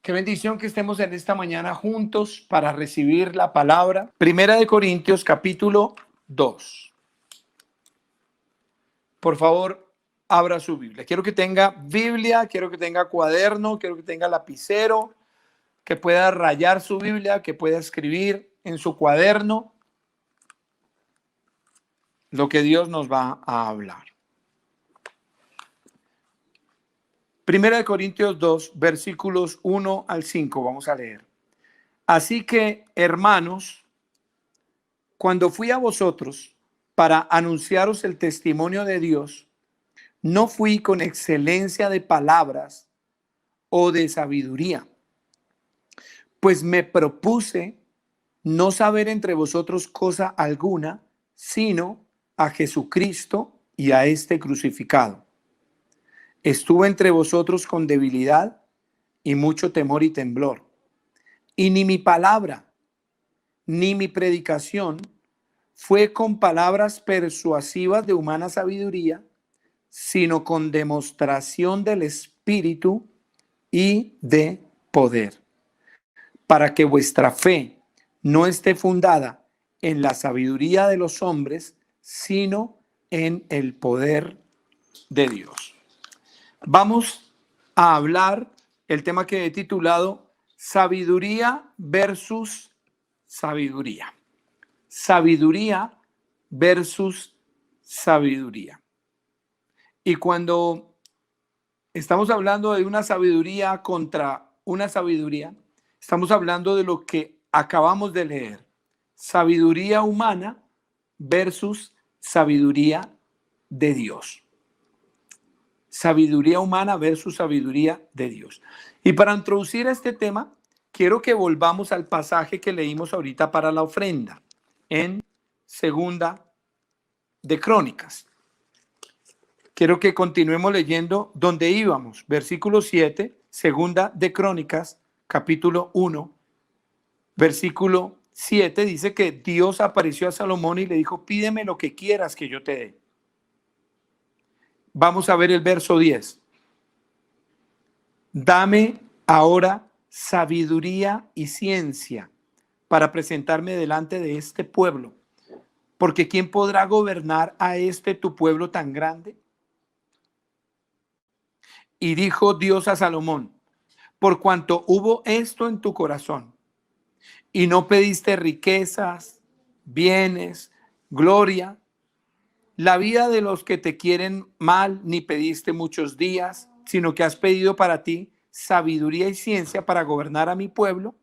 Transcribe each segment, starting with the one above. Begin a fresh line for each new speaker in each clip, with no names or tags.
Qué bendición que estemos en esta mañana juntos para recibir la palabra. Primera de Corintios, capítulo 2. Por favor, abra su Biblia. Quiero que tenga Biblia, quiero que tenga cuaderno, quiero que tenga lapicero, que pueda rayar su Biblia, que pueda escribir en su cuaderno lo que Dios nos va a hablar. Primera de Corintios 2, versículos 1 al 5, vamos a leer. Así que, hermanos, cuando fui a vosotros para anunciaros el testimonio de Dios, no fui con excelencia de palabras o de sabiduría, pues me propuse no saber entre vosotros cosa alguna, sino a Jesucristo y a este crucificado. Estuve entre vosotros con debilidad y mucho temor y temblor, y ni mi palabra ni mi predicación fue con palabras persuasivas de humana sabiduría, sino con demostración del Espíritu y de poder, para que vuestra fe no esté fundada en la sabiduría de los hombres, sino en el poder de Dios. Vamos a hablar el tema que he titulado Sabiduría versus sabiduría. Sabiduría versus sabiduría. Y cuando estamos hablando de una sabiduría contra una sabiduría, estamos hablando de lo que acabamos de leer. Sabiduría humana versus sabiduría de Dios. Sabiduría humana versus sabiduría de Dios. Y para introducir este tema, quiero que volvamos al pasaje que leímos ahorita para la ofrenda, en Segunda de Crónicas. Quiero que continuemos leyendo donde íbamos. Versículo 7, Segunda de Crónicas, capítulo 1, versículo 7, dice que Dios apareció a Salomón y le dijo, pídeme lo que quieras que yo te dé. Vamos a ver el verso 10. Dame ahora sabiduría y ciencia para presentarme delante de este pueblo, porque ¿quién podrá gobernar a este tu pueblo tan grande? Y dijo Dios a Salomón, por cuanto hubo esto en tu corazón, y no pediste riquezas, bienes, gloria, la vida de los que te quieren mal, ni pediste muchos días, sino que has pedido para ti sabiduría y ciencia para gobernar a mi pueblo,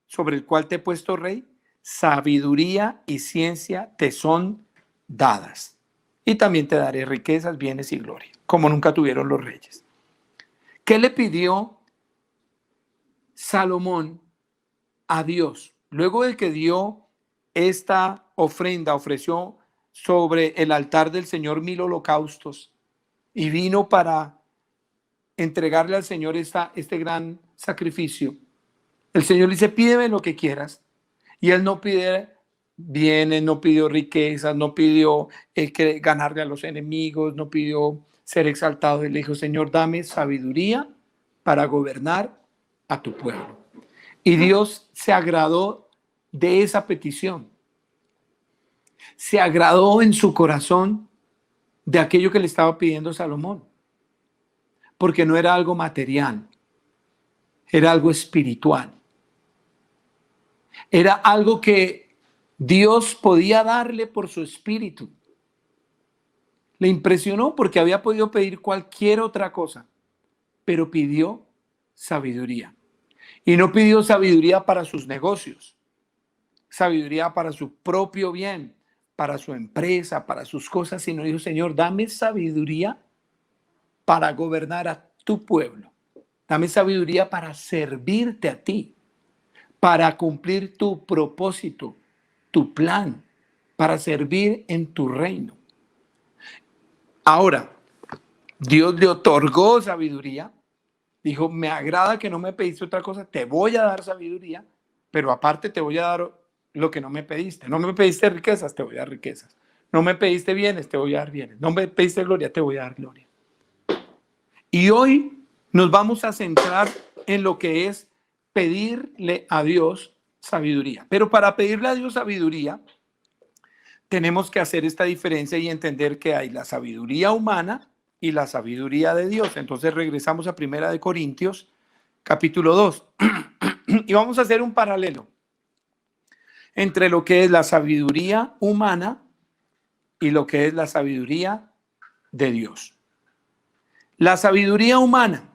sobre el cual te he puesto rey, sabiduría y ciencia te son dadas. Y también te daré riquezas, bienes y gloria, como nunca tuvieron los reyes. ¿Qué le pidió Salomón a Dios? Luego de que dio esta ofrenda, ofreció sobre el altar del Señor 1000 holocaustos y vino para entregarle al Señor este gran sacrificio. El Señor le dice, pídeme lo que quieras. Y él no pide bienes, no pidió riquezas, no pidió ganarle a los enemigos, no pidió ser exaltado. Él le dijo, Señor, dame sabiduría para gobernar a tu pueblo. Y Dios se agradó de esa petición. Se agradó en su corazón de aquello que le estaba pidiendo Salomón. Porque no era algo material, era algo espiritual. Era algo que Dios podía darle por su espíritu. Le impresionó porque había podido pedir cualquier otra cosa, pero pidió sabiduría. Y no pidió sabiduría para sus negocios, sabiduría para su propio bien, para su empresa, para sus cosas, sino dijo, Señor, dame sabiduría para gobernar a tu pueblo. Dame sabiduría para servirte a ti, para cumplir tu propósito, tu plan, para servir en tu reino. Ahora, Dios le otorgó sabiduría. Dijo, me agrada que no me pediste otra cosa, te voy a dar sabiduría, pero aparte te voy a dar lo que no me pediste. No me pediste riquezas, te voy a dar riquezas. No me pediste bienes, te voy a dar bienes. No me pediste gloria, te voy a dar gloria. Y hoy nos vamos a centrar en lo que es pedirle a Dios sabiduría. Pero para pedirle a Dios sabiduría, tenemos que hacer esta diferencia y entender que hay la sabiduría humana y la sabiduría de Dios. Entonces regresamos a Primera de Corintios, capítulo 2, y vamos a hacer un paralelo entre lo que es la sabiduría humana y lo que es la sabiduría de Dios. La sabiduría humana,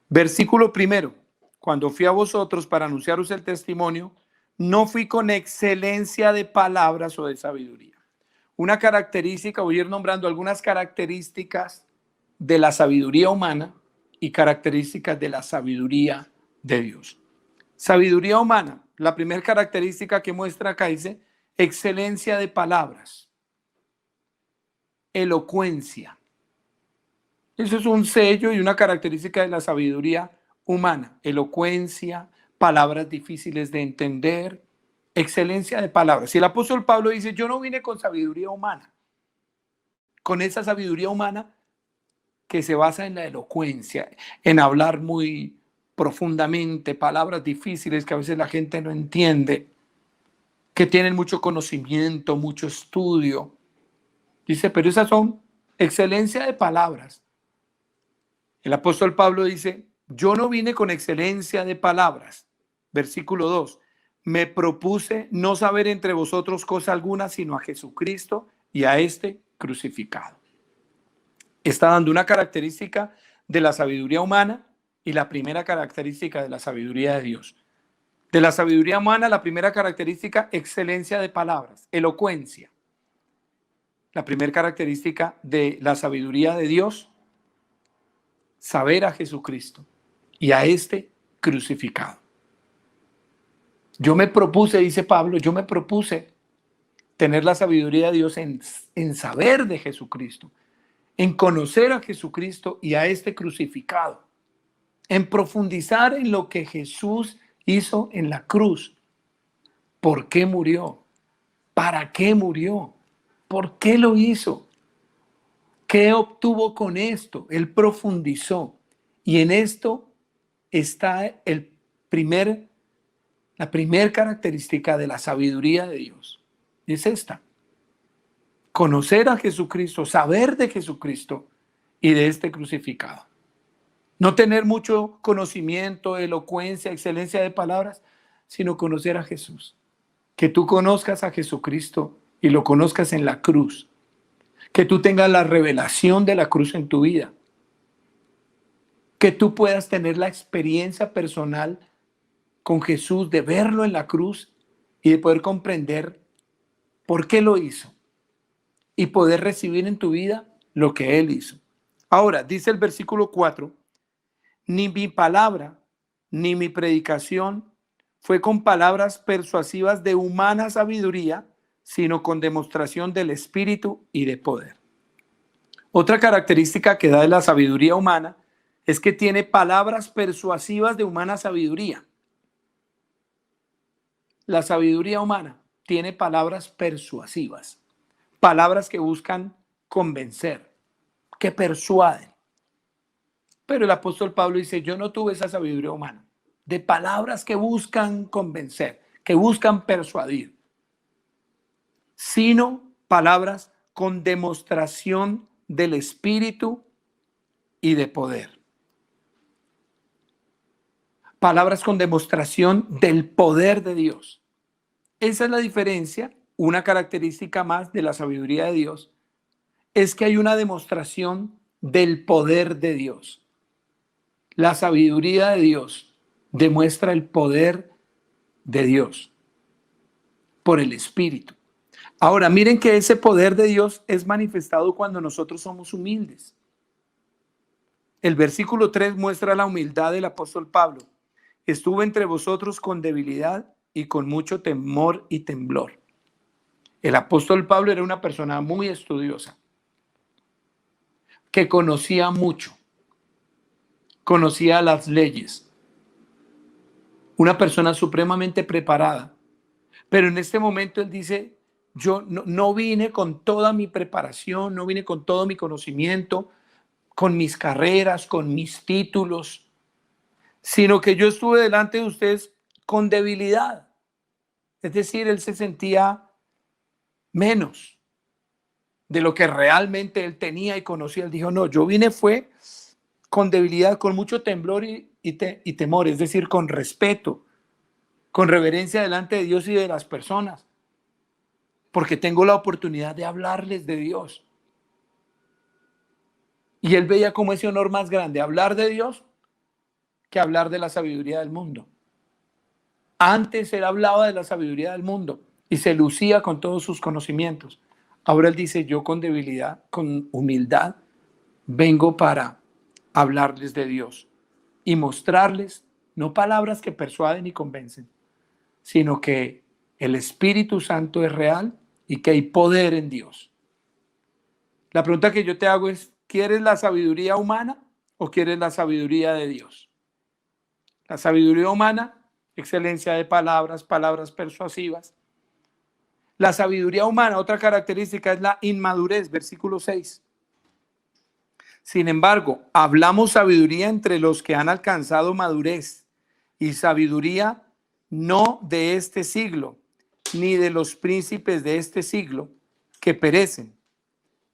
versículo primero, cuando fui a vosotros para anunciaros el testimonio, no fui con excelencia de palabras o de sabiduría. Una característica, voy a ir nombrando algunas características de la sabiduría humana y características de la sabiduría de Dios. Sabiduría humana, la primera característica que muestra acá dice excelencia de palabras, elocuencia. Eso es un sello y una característica de la sabiduría humana, elocuencia, palabras difíciles de entender, excelencia de palabras. Y el apóstol Pablo dice, yo no vine con sabiduría humana, con esa sabiduría humana que se basa en la elocuencia, en hablar muy profundamente, palabras difíciles que a veces la gente no entiende, que tienen mucho conocimiento, mucho estudio. Dice, pero esas son excelencia de palabras. El apóstol Pablo dice, yo no vine con excelencia de palabras. Versículo 2, me propuse no saber entre vosotros cosa alguna, sino a Jesucristo y a este crucificado. Está dando una característica de la sabiduría humana y la primera característica de la sabiduría de Dios. De la sabiduría humana, la primera característica, excelencia de palabras, elocuencia. La primera característica de la sabiduría de Dios, saber a Jesucristo y a este crucificado. Yo me propuse, dice Pablo, yo me propuse tener la sabiduría de Dios en saber de Jesucristo, en conocer a Jesucristo y a este crucificado, en profundizar en lo que Jesús hizo en la cruz. ¿Por qué murió? ¿Para qué murió? ¿Por qué lo hizo? ¿Qué obtuvo con esto? Él profundizó. Y en esto está la primera característica de la sabiduría de Dios. Es esta. Conocer a Jesucristo, saber de Jesucristo y de este crucificado. No tener mucho conocimiento, elocuencia, excelencia de palabras, sino conocer a Jesús. Que tú conozcas a Jesucristo y lo conozcas en la cruz. Que tú tengas la revelación de la cruz en tu vida. Que tú puedas tener la experiencia personal con Jesús de verlo en la cruz y de poder comprender por qué lo hizo y poder recibir en tu vida lo que Él hizo. Ahora, dice el versículo 4, ni mi palabra ni mi predicación fue con palabras persuasivas de humana sabiduría, sino con demostración del Espíritu y de poder. Otra característica que da de la sabiduría humana es que tiene palabras persuasivas de humana sabiduría. La sabiduría humana tiene palabras persuasivas, palabras que buscan convencer, que persuaden. Pero el apóstol Pablo dice, yo no tuve esa sabiduría humana, de palabras que buscan convencer, que buscan persuadir, sino palabras con demostración del Espíritu y de poder. Palabras con demostración del poder de Dios. Esa es la diferencia, una característica más de la sabiduría de Dios, es que hay una demostración del poder de Dios. La sabiduría de Dios demuestra el poder de Dios por el Espíritu. Ahora, miren que ese poder de Dios es manifestado cuando nosotros somos humildes. El versículo 3 muestra la humildad del apóstol Pablo. Estuve entre vosotros con debilidad y con mucho temor y temblor. El apóstol Pablo era una persona muy estudiosa, que conocía mucho, conocía las leyes, una persona supremamente preparada. Pero en este momento él dice, yo no vine con toda mi preparación, no vine con todo mi conocimiento, con mis carreras, con mis títulos, sino que yo estuve delante de ustedes con debilidad. Es decir, él se sentía menos de lo que realmente él tenía y conocía. Él dijo, no, yo vine fue con debilidad, con mucho temblor y temor, es decir, con respeto, con reverencia delante de Dios y de las personas, porque tengo la oportunidad de hablarles de Dios. Y él veía como ese honor más grande, hablar de Dios, que hablar de la sabiduría del mundo. Antes él hablaba de la sabiduría del mundo y se lucía con todos sus conocimientos. Ahora él dice, yo con debilidad, con humildad, vengo para hablarles de Dios y mostrarles no palabras que persuaden y convencen, sino que el Espíritu Santo es real y que hay poder en Dios. La pregunta que yo te hago es, ¿quieres la sabiduría humana o quieres la sabiduría de Dios? La sabiduría humana, excelencia de palabras, palabras persuasivas. La sabiduría humana, otra característica es la inmadurez, versículo 6. Sin embargo, hablamos sabiduría entre los que han alcanzado madurez y sabiduría no de este siglo, ni de los príncipes de este siglo que perecen,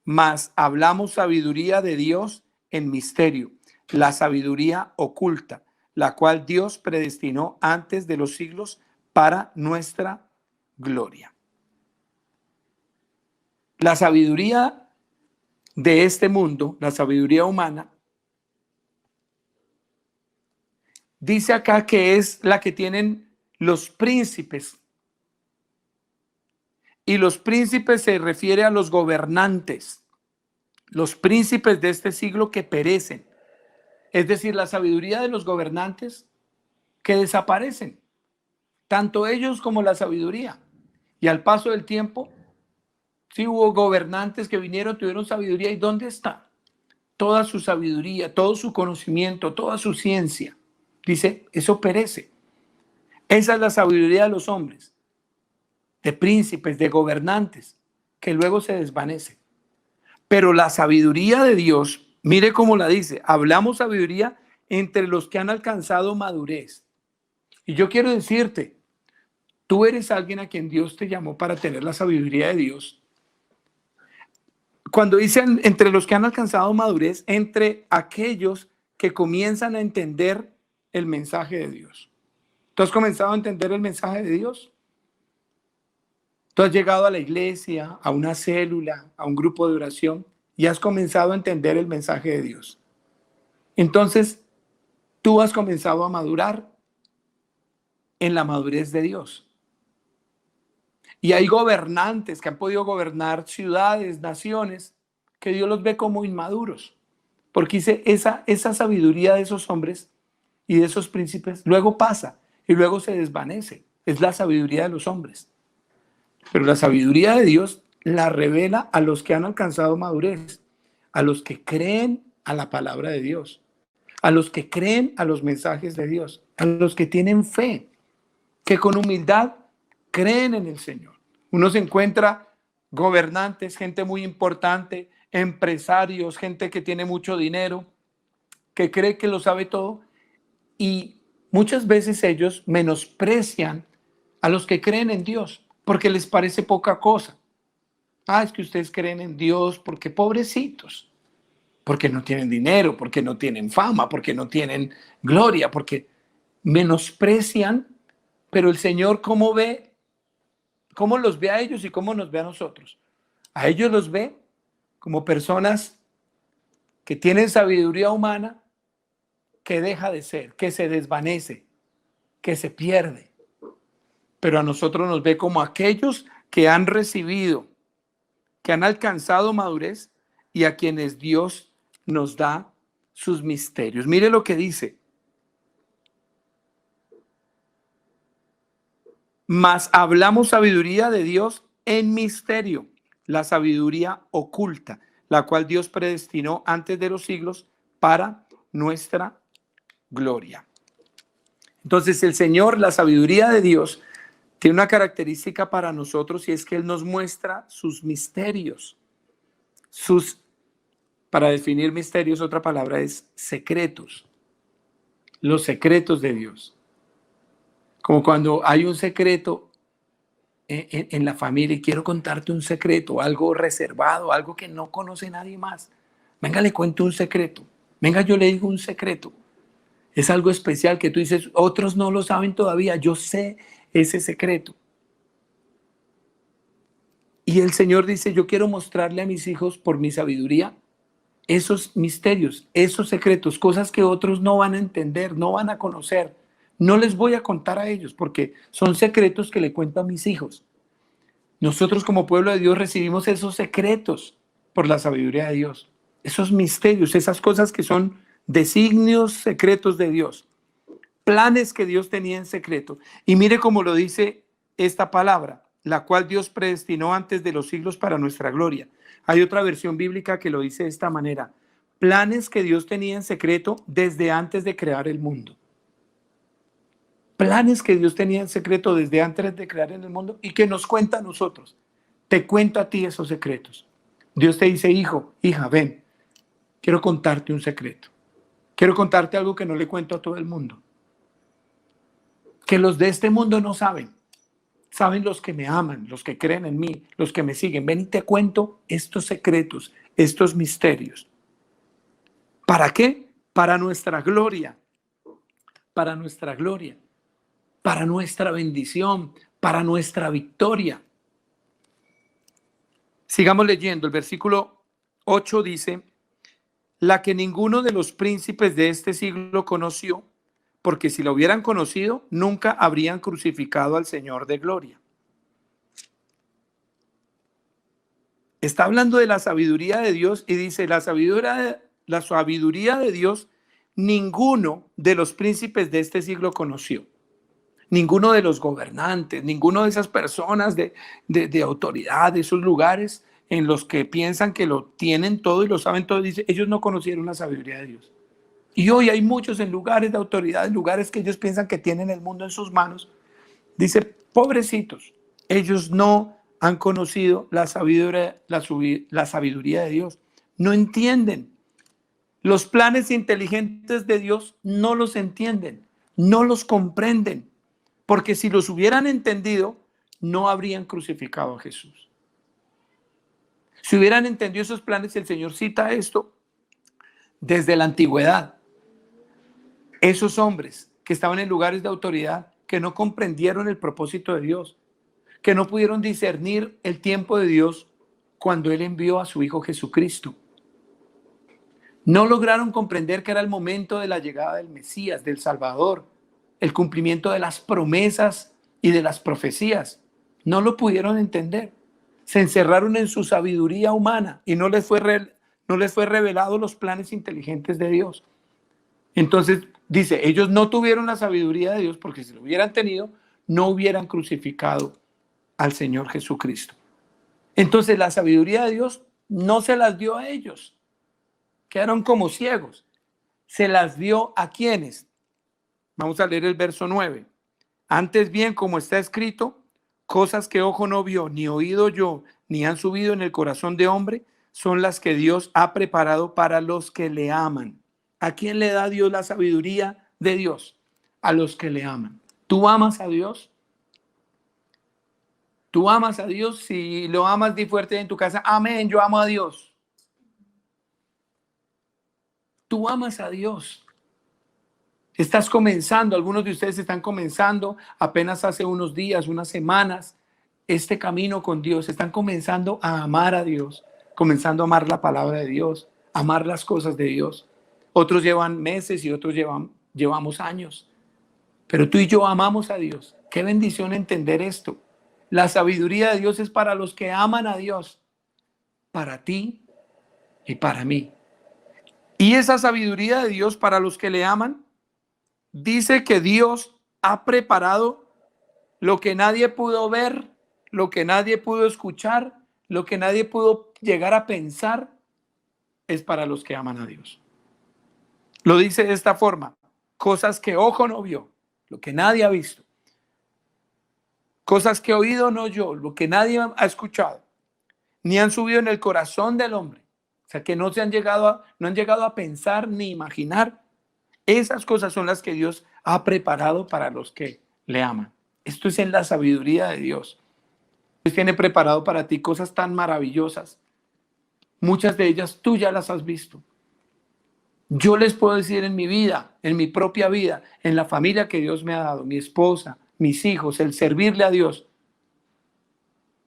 mas hablamos sabiduría de Dios en misterio, la sabiduría oculta, la cual Dios predestinó antes de los siglos para nuestra gloria. La sabiduría de este mundo, la sabiduría humana, dice acá que es la que tienen los príncipes. Y los príncipes se refiere a los gobernantes, los príncipes de este siglo que perecen. Es decir, la sabiduría de los gobernantes que desaparecen, tanto ellos como la sabiduría. Y al paso del tiempo, sí hubo gobernantes que vinieron, tuvieron sabiduría. ¿Y dónde está? Toda su sabiduría, todo su conocimiento, toda su ciencia. Dice, eso perece. Esa es la sabiduría de los hombres, de príncipes, de gobernantes, que luego se desvanece. Pero la sabiduría de Dios, mire cómo la dice, hablamos sabiduría entre los que han alcanzado madurez. Y yo quiero decirte, tú eres alguien a quien Dios te llamó para tener la sabiduría de Dios. Cuando dicen entre los que han alcanzado madurez, entre aquellos que comienzan a entender el mensaje de Dios. ¿Tú has comenzado a entender el mensaje de Dios? Tú has llegado a la iglesia, a una célula, a un grupo de oración y has comenzado a entender el mensaje de Dios. Entonces, tú has comenzado a madurar en la madurez de Dios. Y hay gobernantes que han podido gobernar ciudades, naciones, que Dios los ve como inmaduros. Porque dice, esa sabiduría de esos hombres y de esos príncipes luego pasa y luego se desvanece. Es la sabiduría de los hombres. Pero la sabiduría de Dios la revela a los que han alcanzado madurez, a los que creen a la palabra de Dios, a los que creen a los mensajes de Dios, a los que tienen fe, que con humildad creen en el Señor. Uno se encuentra gobernantes, gente muy importante, empresarios, gente que tiene mucho dinero, que cree que lo sabe todo y muchas veces ellos menosprecian a los que creen en Dios porque les parece poca cosa. Ah, es que ustedes creen en Dios porque pobrecitos, porque no tienen dinero, porque no tienen fama, porque no tienen gloria, porque menosprecian, pero el Señor ¿cómo ve? ¿Cómo los ve a ellos y cómo nos ve a nosotros? A ellos los ve como personas que tienen sabiduría humana que deja de ser, que se desvanece, que se pierde. Pero a nosotros nos ve como aquellos que han recibido, que han alcanzado madurez y a quienes Dios nos da sus misterios. Mire lo que dice. Mas hablamos sabiduría de Dios en misterio, la sabiduría oculta, la cual Dios predestinó antes de los siglos para nuestra gloria. Entonces el Señor, la sabiduría de Dios, tiene una característica para nosotros y es que Él nos muestra sus misterios, sus Para definir misterios, otra palabra es secretos. Los secretos de Dios. Como cuando hay un secreto en la familia y quiero contarte un secreto, algo reservado, algo que no conoce nadie más. Venga, le cuento un secreto. Venga, yo le digo un secreto. Es algo especial que tú dices, otros no lo saben todavía. Yo sé ese secreto. Y el Señor dice, yo quiero mostrarle a mis hijos por mi sabiduría esos misterios, esos secretos, cosas que otros no van a entender, no van a conocer. No les voy a contar a ellos porque son secretos que le cuento a mis hijos. Nosotros como pueblo de Dios recibimos esos secretos por la sabiduría de Dios. Esos misterios, esas cosas que son designios secretos de Dios. Planes que Dios tenía en secreto. Y mire cómo lo dice esta palabra, la cual Dios predestinó antes de los siglos para nuestra gloria. Hay otra versión bíblica que lo dice de esta manera. Planes que Dios tenía en secreto desde antes de crear el mundo. Planes que Dios tenía en secreto desde antes de crear el mundo y que nos cuenta a nosotros. Te cuento a ti esos secretos. Dios te dice, hijo, hija, ven, quiero contarte un secreto. Quiero contarte algo que no le cuento a todo el mundo. Que los de este mundo no saben. Saben los que me aman, los que creen en mí, los que me siguen. Ven y te cuento estos secretos, estos misterios. ¿Para qué? Para nuestra gloria. Para nuestra gloria. Para nuestra bendición. Para nuestra victoria. Sigamos leyendo. El versículo 8 dice, la que ninguno de los príncipes de este siglo conoció, porque si lo hubieran conocido, nunca habrían crucificado al Señor de gloria. Está hablando de la sabiduría de Dios y dice, la sabiduría de Dios, ninguno de los príncipes de este siglo conoció. Ninguno de los gobernantes, ninguno de esas personas de autoridad, de esos lugares en los que piensan que lo tienen todo y lo saben todo, dice, ellos no conocieron la sabiduría de Dios. Y hoy hay muchos en lugares de autoridad, en lugares que ellos piensan que tienen el mundo en sus manos. Dice, pobrecitos, ellos no han conocido la sabiduría de Dios. No entienden. Los planes inteligentes de Dios no los entienden, no los comprenden. Porque si los hubieran entendido, no habrían crucificado a Jesús. Si hubieran entendido esos planes, el Señor cita esto desde la antigüedad. Esos hombres que estaban en lugares de autoridad, que no comprendieron el propósito de Dios, que no pudieron discernir el tiempo de Dios cuando Él envió a su Hijo Jesucristo. No lograron comprender que era el momento de la llegada del Mesías, del Salvador, el cumplimiento de las promesas y de las profecías. No lo pudieron entender. Se encerraron en su sabiduría humana y no les fue revelado los planes inteligentes de Dios. Entonces dice, ellos no tuvieron la sabiduría de Dios porque si lo hubieran tenido, no hubieran crucificado al Señor Jesucristo. Entonces la sabiduría de Dios no se las dio a ellos. Quedaron como ciegos. Se las dio a quienes. Vamos a leer el verso 9. Antes bien, como está escrito, cosas que ojo no vio, ni oído oyó, ni han subido en el corazón de hombre, son las que Dios ha preparado para los que le aman. ¿A quién le da Dios la sabiduría de Dios? A los que le aman. ¿Tú amas a Dios? ¿Tú amas a Dios? Si lo amas, di fuerte en tu casa, amén, yo amo a Dios. Tú amas a Dios. Estás comenzando, algunos de ustedes están comenzando apenas hace unos días, unas semanas, este camino con Dios. Están comenzando a amar a Dios, comenzando a amar la palabra de Dios, amar las cosas de Dios. Otros llevan meses y otros llevamos años. Pero tú y yo amamos a Dios. Qué bendición entender esto. La sabiduría de Dios es para los que aman a Dios, para ti y para mí. Y esa sabiduría de Dios para los que le aman, dice que Dios ha preparado lo que nadie pudo ver, lo que nadie pudo escuchar, lo que nadie pudo llegar a pensar, es para los que aman a Dios. Lo dice de esta forma, cosas que ojo no vio, lo que nadie ha visto, cosas que oído no oyó, lo que nadie ha escuchado, ni han subido en el corazón del hombre, O sea, que no han llegado a pensar ni imaginar. Esas cosas son las que Dios ha preparado para los que le aman. Esto es en la sabiduría de Dios. Dios tiene preparado para ti cosas tan maravillosas. Muchas de ellas tú ya las has visto. Yo les puedo decir en mi vida, en mi propia vida, en la familia que Dios me ha dado, mi esposa, mis hijos, el servirle a Dios.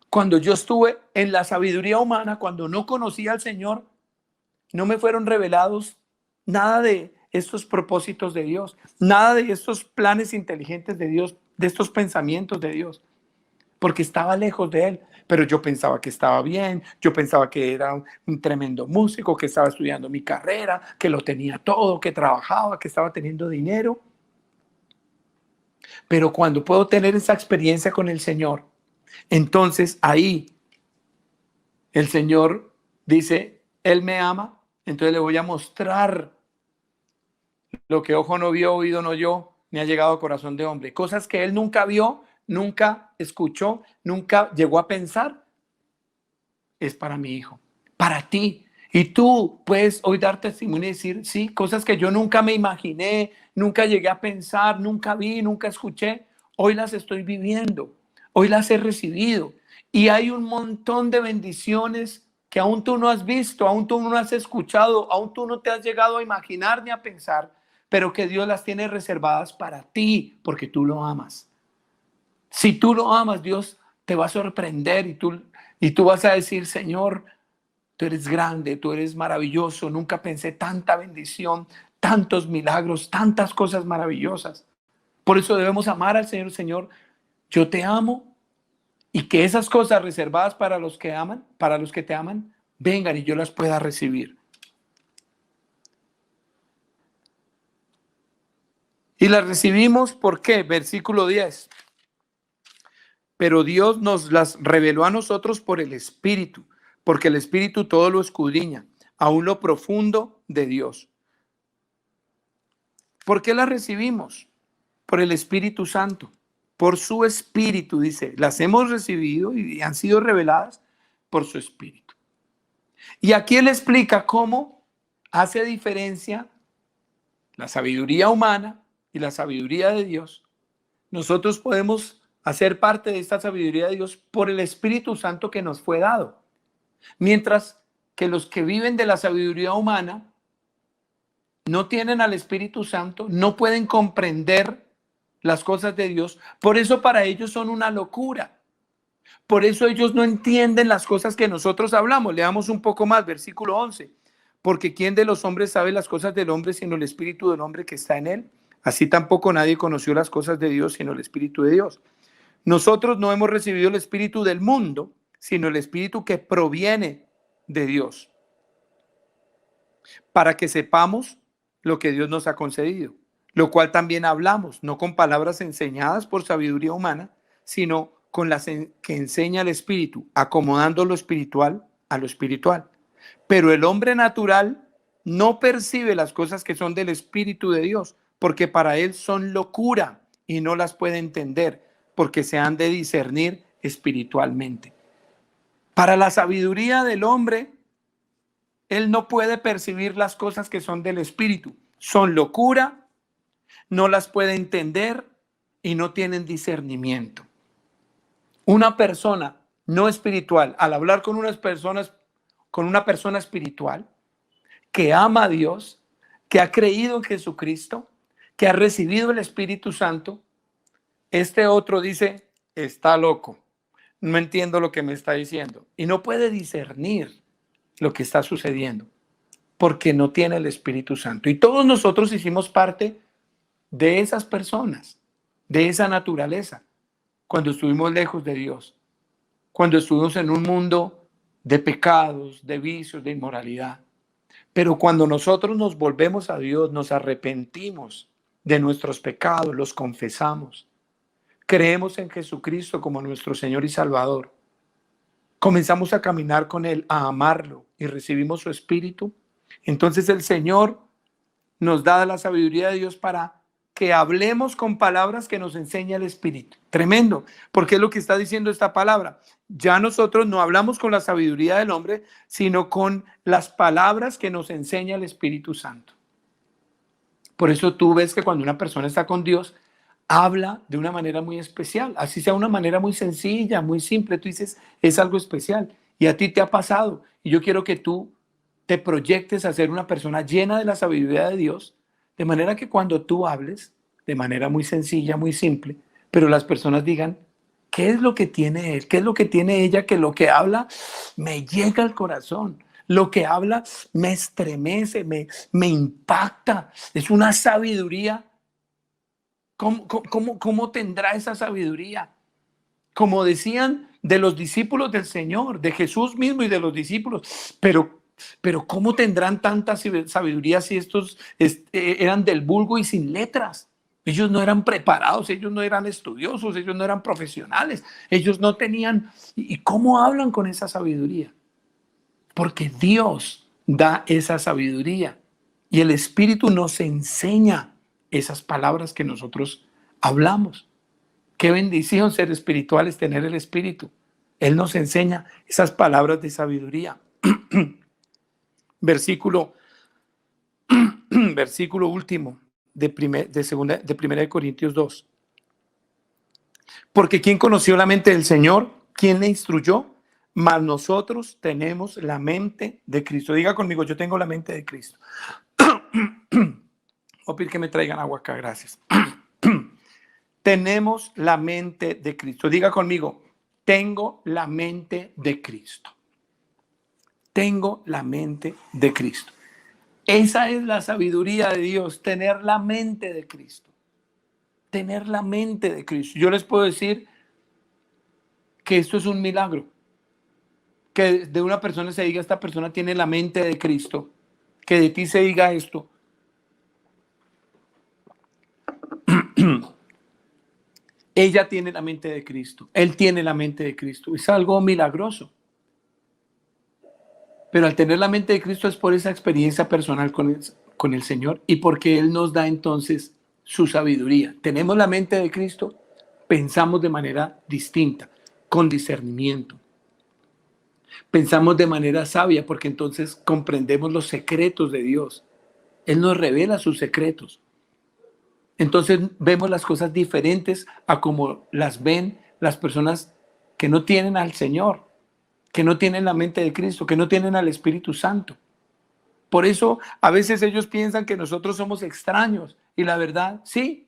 Cuando yo estuve en la sabiduría humana, cuando no conocía al Señor, no me fueron revelados nada de estos propósitos de Dios, nada de estos planes inteligentes de Dios, de estos pensamientos de Dios, porque estaba lejos de Él. Pero yo pensaba que estaba bien, yo pensaba que era un tremendo músico, que estaba estudiando mi carrera, que lo tenía todo, que trabajaba, que estaba teniendo dinero. Pero cuando puedo tener esa experiencia con el Señor, entonces ahí el Señor dice, Él me ama, entonces le voy a mostrar lo que ojo no vio, oído no oyó, ni ha llegado a corazón de hombre. Cosas que Él nunca vio, nunca escuchó, nunca llegó a pensar, es para mi hijo, para ti. Y tú puedes hoy dar testimonio y decir, sí, cosas que yo nunca me imaginé, nunca llegué a pensar, nunca vi, nunca escuché, hoy las estoy viviendo, hoy las he recibido. Y hay un montón de bendiciones que aún tú no has visto, aún tú no has escuchado, aún tú no te has llegado a imaginar ni a pensar, pero que Dios las tiene reservadas para ti, porque tú lo amas. Si tú lo amas, Dios te va a sorprender y tú vas a decir, Señor, tú eres grande, tú eres maravilloso, nunca pensé tanta bendición, tantos milagros, tantas cosas maravillosas. Por eso debemos amar al Señor. Señor, yo te amo, y que esas cosas reservadas para los que aman, para los que te aman, vengan y yo las pueda recibir. Y las recibimos, ¿por qué? Versículo 10. Pero Dios nos las reveló a nosotros por el Espíritu, porque el Espíritu todo lo escudriña, aún lo profundo de Dios. ¿Por qué las recibimos? Por el Espíritu Santo, por su Espíritu, dice, las hemos recibido y han sido reveladas por su Espíritu. Y aquí él explica cómo hace diferencia la sabiduría humana y la sabiduría de Dios. Nosotros podemos hacer parte de esta sabiduría de Dios por el Espíritu Santo que nos fue dado. Mientras que los que viven de la sabiduría humana no tienen al Espíritu Santo, no pueden comprender las cosas de Dios. Por eso para ellos son una locura. Por eso ellos no entienden las cosas que nosotros hablamos. Leamos un poco más, versículo 11. Porque ¿quién de los hombres sabe las cosas del hombre sino el Espíritu del hombre que está en él? Así tampoco nadie conoció las cosas de Dios sino el Espíritu de Dios. Nosotros no hemos recibido el Espíritu del mundo, sino el Espíritu que proviene de Dios, para que sepamos lo que Dios nos ha concedido, lo cual también hablamos, no con palabras enseñadas por sabiduría humana, sino con las que enseña el Espíritu, acomodando lo espiritual a lo espiritual. Pero el hombre natural no percibe las cosas que son del Espíritu de Dios, porque para él son locura y no las puede entender, porque se han de discernir espiritualmente. Para la sabiduría del hombre, él no puede percibir las cosas que son del Espíritu. Son locura, no las puede entender y no tienen discernimiento. Una persona no espiritual, al hablar con una persona espiritual que ama a Dios, que ha creído en Jesucristo, que ha recibido el Espíritu Santo, este otro dice, está loco, no entiendo lo que me está diciendo. Y no puede discernir lo que está sucediendo, porque no tiene el Espíritu Santo. Y todos nosotros hicimos parte de esas personas, de esa naturaleza, cuando estuvimos lejos de Dios, cuando estuvimos en un mundo de pecados, de vicios, de inmoralidad. Pero cuando nosotros nos volvemos a Dios, nos arrepentimos de nuestros pecados, los confesamos, creemos en Jesucristo como nuestro Señor y Salvador, comenzamos a caminar con Él, a amarlo y recibimos su Espíritu, entonces el Señor nos da la sabiduría de Dios para que hablemos con palabras que nos enseña el Espíritu. Tremendo, porque es lo que está diciendo esta palabra. Ya nosotros no hablamos con la sabiduría del hombre, sino con las palabras que nos enseña el Espíritu Santo. Por eso tú ves que cuando una persona está con Dios, habla de una manera muy especial, así sea una manera muy sencilla, muy simple. Tú dices, es algo especial y a ti te ha pasado. Y yo quiero que tú te proyectes a ser una persona llena de la sabiduría de Dios, de manera que cuando tú hables, de manera muy sencilla, muy simple, pero las personas digan, ¿qué es lo que tiene él? ¿Qué es lo que tiene ella? Que lo que habla me llega al corazón. Lo que habla me estremece, me impacta. Es una sabiduría. ¿Cómo tendrá esa sabiduría? Como decían de los discípulos del Señor, de Jesús mismo y de los discípulos, pero ¿cómo tendrán tanta sabiduría si estos eran del vulgo y sin letras? Ellos no eran preparados, ellos no eran estudiosos, ellos no eran profesionales, ellos no tenían... ¿Y cómo hablan con esa sabiduría? Porque Dios da esa sabiduría y el Espíritu nos enseña esas palabras que nosotros hablamos. Qué bendición ser espirituales, tener el Espíritu. Él nos enseña esas palabras de sabiduría. Versículo último de 1 Corintios 2. Porque ¿quién conoció la mente del Señor? ¿Quién le instruyó? Mas nosotros tenemos la mente de Cristo. Diga conmigo, yo tengo la mente de Cristo. Voy a pedir que me traigan agua acá, gracias. Tenemos la mente de Cristo. Diga conmigo, tengo la mente de Cristo. Tengo la mente de Cristo. Esa es la sabiduría de Dios, tener la mente de Cristo. Tener la mente de Cristo. Yo les puedo decir que esto es un milagro. Que de una persona se diga, esta persona tiene la mente de Cristo. Que de ti se diga esto. Ella tiene la mente de Cristo. Él tiene la mente de Cristo. Es algo milagroso. Pero al tener la mente de Cristo es por esa experiencia personal con el Señor y porque Él nos da entonces su sabiduría. Tenemos la mente de Cristo, pensamos de manera distinta, con discernimiento. Pensamos de manera sabia porque entonces comprendemos los secretos de Dios. Él nos revela sus secretos. Entonces vemos las cosas diferentes a como las ven las personas que no tienen al Señor, que no tienen la mente de Cristo, que no tienen al Espíritu Santo. Por eso a veces ellos piensan que nosotros somos extraños y la verdad, sí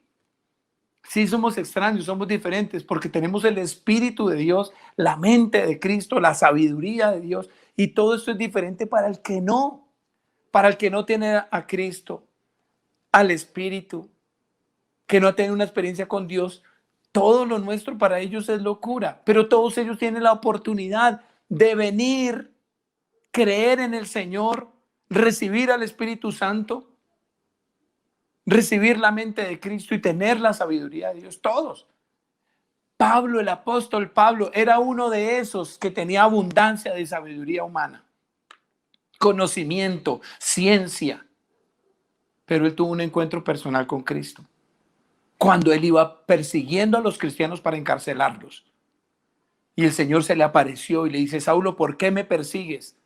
somos extraños, somos diferentes porque tenemos el Espíritu de Dios, la mente de Cristo, la sabiduría de Dios y todo esto es diferente para el que no tiene a Cristo, al Espíritu, que no tiene una experiencia con Dios. Todo lo nuestro para ellos es locura, pero todos ellos tienen la oportunidad de venir, creer en el Señor, recibir al Espíritu Santo, recibir la mente de Cristo y tener la sabiduría de Dios. Todos. Pablo, el apóstol Pablo, era uno de esos que tenía abundancia de sabiduría humana, conocimiento, ciencia, pero él tuvo un encuentro personal con Cristo. Cuando él iba persiguiendo a los cristianos para encarcelarlos. Y el Señor se le apareció y le dice, Saulo, ¿por qué me persigues?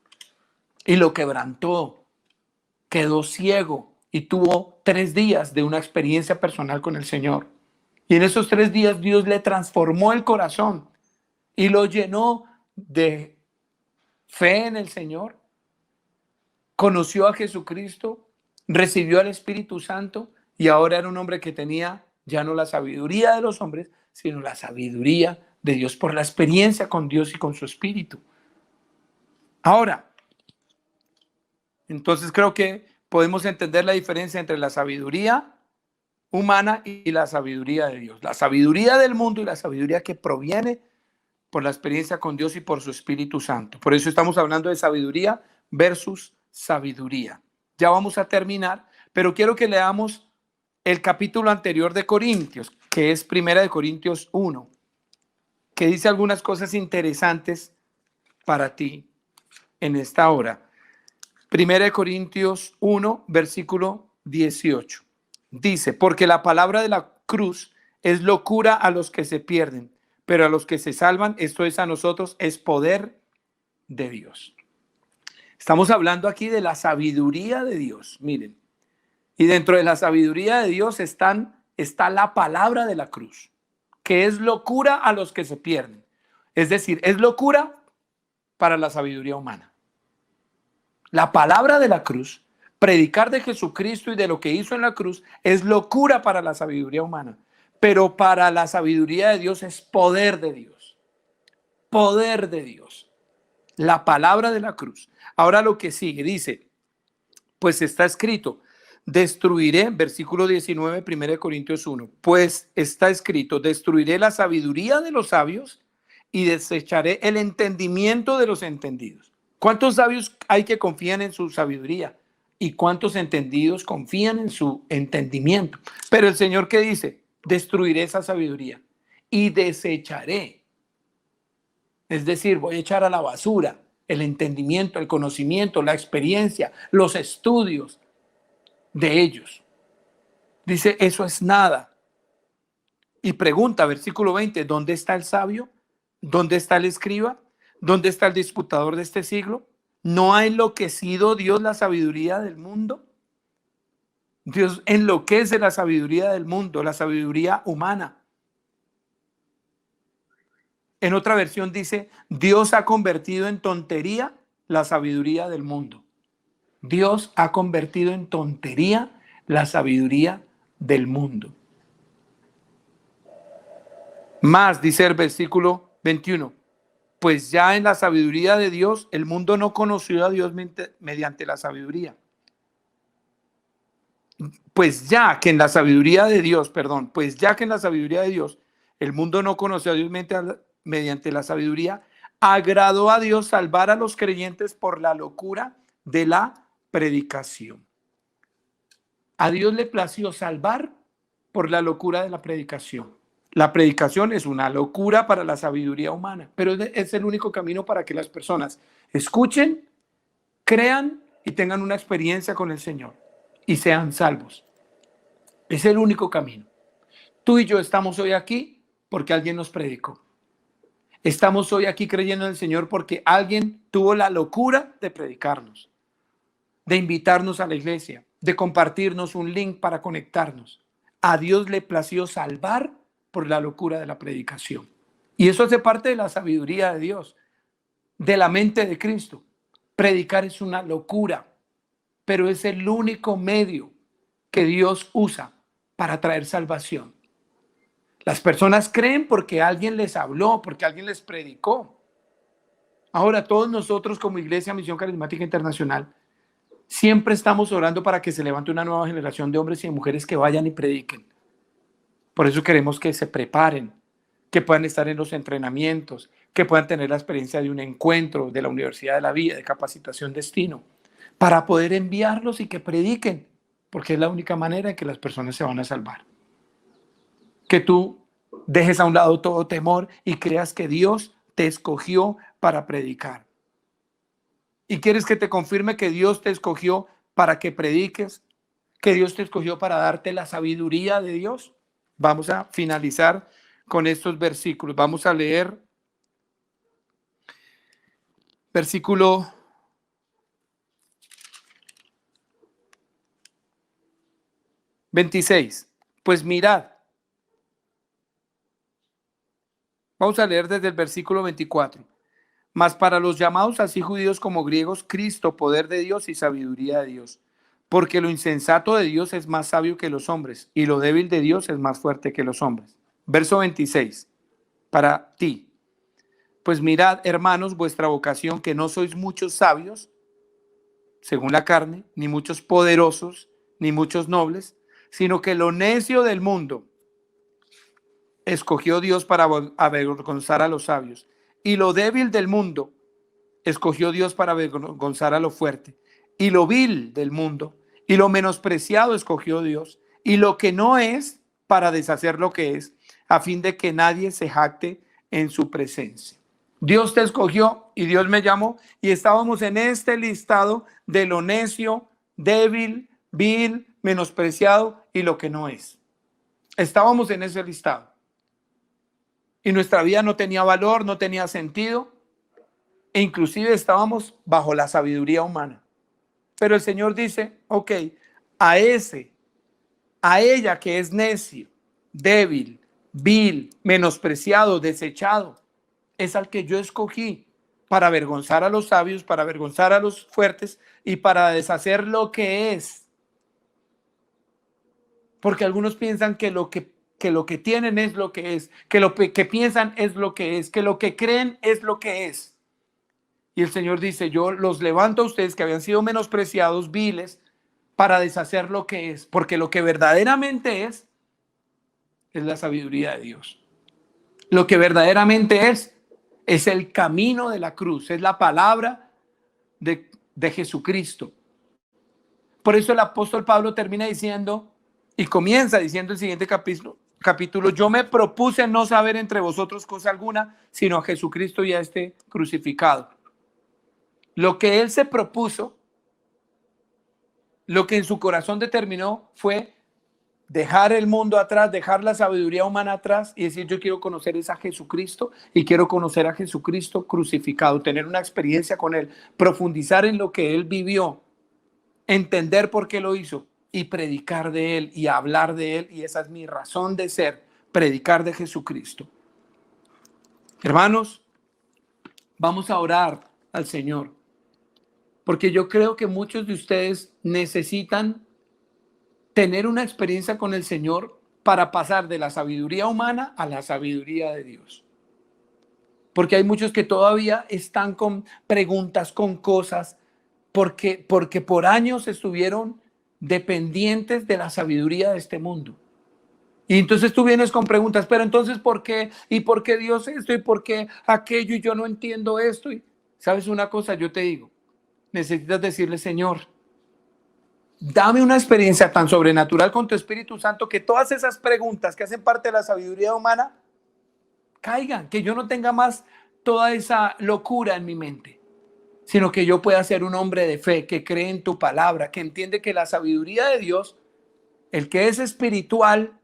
Y lo quebrantó, quedó ciego y tuvo 3 días de una experiencia personal con el Señor. Y en esos 3 días Dios le transformó el corazón y lo llenó de fe en el Señor. Conoció a Jesucristo, recibió al Espíritu Santo y ahora era un hombre que tenía ya no la sabiduría de los hombres, sino la sabiduría de Dios por la experiencia con Dios y con su Espíritu. Ahora, entonces creo que podemos entender la diferencia entre la sabiduría humana y la sabiduría de Dios. La sabiduría del mundo y la sabiduría que proviene por la experiencia con Dios y por su Espíritu Santo. Por eso estamos hablando de sabiduría versus sabiduría. Ya vamos a terminar, pero quiero que leamos el capítulo anterior de Corintios, que es 1 Corintios 1, que dice algunas cosas interesantes para ti en esta hora. 1 Corintios 1, versículo 18. Dice, porque la palabra de la cruz es locura a los que se pierden, pero a los que se salvan, esto es a nosotros, es poder de Dios. Estamos hablando aquí de la sabiduría de Dios, miren. Y dentro de la sabiduría de Dios está la palabra de la cruz, que es locura a los que se pierden. Es decir, es locura para la sabiduría humana. La palabra de la cruz, predicar de Jesucristo y de lo que hizo en la cruz, es locura para la sabiduría humana. Pero para la sabiduría de Dios es poder de Dios. Poder de Dios. La palabra de la cruz. Ahora lo que sigue, dice, pues está escrito, destruiré, versículo 19, 1 Corintios 1, pues está escrito, destruiré la sabiduría de los sabios y desecharé el entendimiento de los entendidos. ¿Cuántos sabios hay que confían en su sabiduría? ¿Y cuántos entendidos confían en su entendimiento? Pero el Señor, ¿qué dice? Destruiré esa sabiduría y desecharé. Es decir, voy a echar a la basura el entendimiento, el conocimiento, la experiencia, los estudios de ellos. Dice, eso es nada. Y pregunta, versículo 20, ¿dónde está el sabio? ¿Dónde está el escriba? ¿Dónde está el disputador de este siglo? ¿No ha enloquecido Dios la sabiduría del mundo? Dios enloquece la sabiduría del mundo, la sabiduría humana. En otra versión dice, Dios ha convertido en tontería la sabiduría del mundo. Dios ha convertido en tontería la sabiduría del mundo. Más, dice el versículo 21, pues ya en la sabiduría de Dios, el mundo no conoció a Dios mediante la sabiduría. Pues ya que en la sabiduría de Dios, el mundo no conoció a Dios mediante la sabiduría, agradó a Dios salvar a los creyentes por la locura de la predicación. A Dios le plació salvar por la locura de la predicación. La predicación es una locura para la sabiduría humana, pero es el único camino para que las personas escuchen, crean y tengan una experiencia con el Señor y sean salvos. Es el único camino. Tú y yo estamos hoy aquí porque alguien nos predicó. Estamos hoy aquí creyendo en el Señor porque alguien tuvo la locura de predicarnos, de invitarnos a la iglesia, de compartirnos un link para conectarnos. A Dios le plació salvar por la locura de la predicación. Y eso hace parte de la sabiduría de Dios, de la mente de Cristo. Predicar es una locura, pero es el único medio que Dios usa para traer salvación. Las personas creen porque alguien les habló, porque alguien les predicó. Ahora todos nosotros como Iglesia Misión Carismática Internacional siempre estamos orando para que se levante una nueva generación de hombres y de mujeres que vayan y prediquen. Por eso queremos que se preparen, que puedan estar en los entrenamientos, que puedan tener la experiencia de un encuentro de la Universidad de la Vida, de capacitación destino, para poder enviarlos y que prediquen, porque es la única manera en que las personas se van a salvar. Que tú dejes a un lado todo temor y creas que Dios te escogió para predicar. Y quieres que te confirme que Dios te escogió para que prediques, que Dios te escogió para darte la sabiduría de Dios. Vamos a finalizar con estos versículos. Vamos a leer versículo 26. Pues mirad. Vamos a leer desde el versículo 24. Mas para los llamados así judíos como griegos, Cristo, poder de Dios y sabiduría de Dios. Porque lo insensato de Dios es más sabio que los hombres, y lo débil de Dios es más fuerte que los hombres. Verso 26. Para ti. Pues mirad, hermanos, vuestra vocación, que no sois muchos sabios, según la carne, ni muchos poderosos, ni muchos nobles, sino que lo necio del mundo escogió Dios para avergonzar a los sabios. Y lo débil del mundo escogió Dios para avergonzar a lo fuerte. Y lo vil del mundo y lo menospreciado escogió Dios. Y lo que no es para deshacer lo que es, a fin de que nadie se jacte en su presencia. Dios te escogió y Dios me llamó y estábamos en este listado de lo necio, débil, vil, menospreciado y lo que no es. Estábamos en ese listado. Y nuestra vida no tenía valor, no tenía sentido. E inclusive estábamos bajo la sabiduría humana. Pero el Señor dice, ok, a ella que es necio, débil, vil, menospreciado, desechado, es al que yo escogí para avergonzar a los sabios, para avergonzar a los fuertes y para deshacer lo que es. Porque algunos piensan que lo que tienen es lo que es, que lo que piensan es lo que es, que lo que creen es lo que es. Y el Señor dice, yo los levanto a ustedes que habían sido menospreciados, viles, para deshacer lo que es, porque lo que verdaderamente es la sabiduría de Dios. Lo que verdaderamente es el camino de la cruz, es la palabra de Jesucristo. Por eso el apóstol Pablo termina diciendo, y comienza diciendo el siguiente capítulo, yo me propuse no saber entre vosotros cosa alguna, sino a Jesucristo y a este crucificado. Lo que él se propuso, lo que en su corazón determinó fue dejar el mundo atrás, dejar la sabiduría humana atrás y decir, yo quiero conocer a Jesucristo y quiero conocer a Jesucristo crucificado, tener una experiencia con él, profundizar en lo que él vivió, entender por qué lo hizo y predicar de él y hablar de él. Y esa es mi razón de ser, predicar de Jesucristo. Hermanos, vamos a orar al Señor, porque yo creo que muchos de ustedes necesitan tener una experiencia con el Señor para pasar de la sabiduría humana a la sabiduría de Dios. Porque hay muchos que todavía están con preguntas, con cosas, porque por años estuvieron dependientes de la sabiduría de este mundo. Y entonces tú vienes con preguntas, pero entonces ¿por qué? ¿Y por qué Dios esto? ¿Y por qué aquello? Y yo no entiendo esto. Y ¿sabes una cosa? Yo te digo, necesitas decirle, Señor, dame una experiencia tan sobrenatural con tu Espíritu Santo que todas esas preguntas que hacen parte de la sabiduría humana caigan, que yo no tenga más toda esa locura en mi mente, sino que yo pueda ser un hombre de fe, que cree en tu palabra, que entiende que la sabiduría de Dios, el que es espiritual,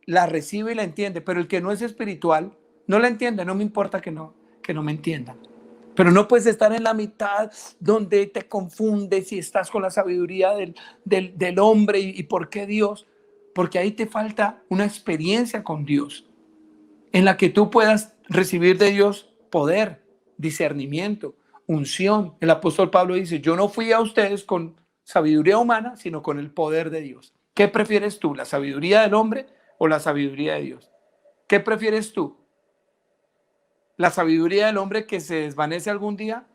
la recibe y la entiende, pero el que no es espiritual, no la entiende. No me importa que no me entiendan. Pero no puedes estar en la mitad donde te confundes y estás con la sabiduría del hombre y por qué Dios, porque ahí te falta una experiencia con Dios en la que tú puedas recibir de Dios poder, discernimiento, unción. El apóstol Pablo dice, yo no fui a ustedes con sabiduría humana, sino con el poder de Dios. ¿Qué prefieres tú, la sabiduría del hombre o la sabiduría de Dios? ¿Qué prefieres tú? ¿La sabiduría del hombre que se desvanece algún día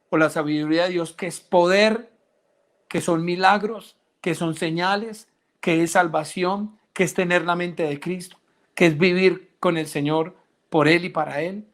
o la sabiduría de Dios que es poder, que son milagros, que son señales, que es salvación, que es tener la mente de Cristo, que es vivir con el Señor por Él y para Él?